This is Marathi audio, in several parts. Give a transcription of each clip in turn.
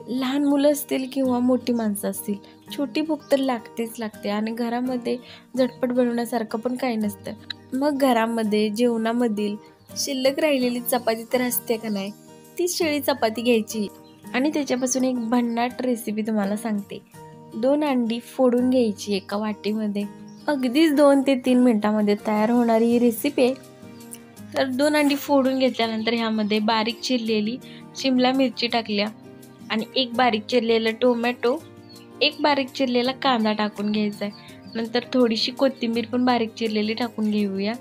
लहान मुलं असतील किंवा मोठी माणसं असतील, छोटी भूक तर लागतेच लागते आणि घरामध्ये झटपट बनवण्यासारखं पण काही नसतं. मग घरामध्ये जेवणामधील शिल्लक राहिलेली चपाती तर असते का नाही, ती शिळी चपाती घ्यायची आणि त्याच्यापासून एक भन्नाट रेसिपी तुम्हाला सांगते. 2 अंडी फोडून घ्यायची एका वाटीमध्ये. अगदीच 2 ते 3 मिनिटामध्ये तयार होणारी ही रेसिपी आहे. तर 2 अंडी फोडून घेतल्यानंतर ह्यामध्ये बारीक चिरलेली शिमला मिरची टाकल्या आणि एक बारीक चिरलेला टोमॅटो, एक बारीक चिरलेला कांदा टाकून घ्यायचा आहे. नंतर थोडीशी कोथिंबीर पण बारीक चिरलेली टाकून घेऊया.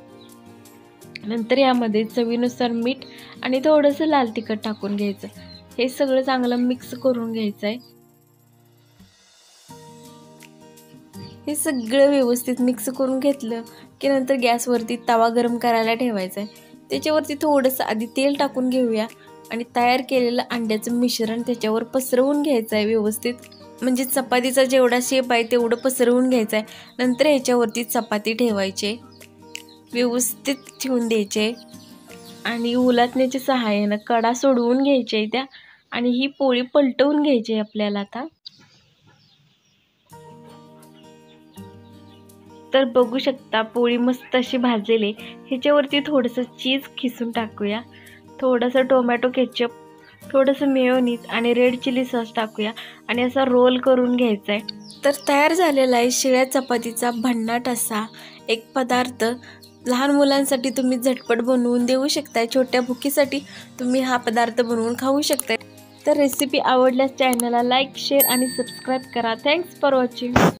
नंतर यामध्ये चवीनुसार मीठ आणि थोडंसं लाल तिखट टाकून घ्यायचं. हे सगळं चांगलं मिक्स करून घ्यायचं आहे. हे सगळं व्यवस्थित मिक्स करून घेतलं की नंतर गॅसवरती तवा गरम करायला ठेवायचा आहे. त्याच्यावरती थोडंसं आधी तेल टाकून घेऊया आणि तयार केलेलं अंड्याचं मिश्रण त्याच्यावर पसरवून घ्यायचं आहे व्यवस्थित. म्हणजे चपातीचा जेवढा शेप आहे तेवढं पसरवून घ्यायचं आहे. नंतर याच्यावरती चपाती ठेवायचे, व्यवस्थित ठेवून द्यायचे आणि उलटण्याच्या सहाय्यानं कडा सोडवून घ्यायच्या त्या आणि ही पोळी पलटवून घ्यायची आपल्याला आता. तर बघू शकता पोळी मस्त अशी भाजलेली. ह्याच्यावरती थोडंसं चीज खिसून टाकूया, थोडंसं टोमॅटो केचप, थोडंसं मेयोनीज आणि रेड चिली सॉस टाकूया आणि असा रोल करून घ्यायचा आहे. तर तयार झालेला आहे शिळ्या चपातीचा भन्नाट असा एक पदार्थ. लहान मुलांसाठी तुम्ही झटपट बनवून देऊ शकताय. छोट्या भुकीसाठी तुम्ही हा पदार्थ बनवून खाऊ शकताय. तर रेसिपी आवडल्यास चॅनलला लाईक, शेअर आणि सबस्क्राईब करा. Thanks for watching.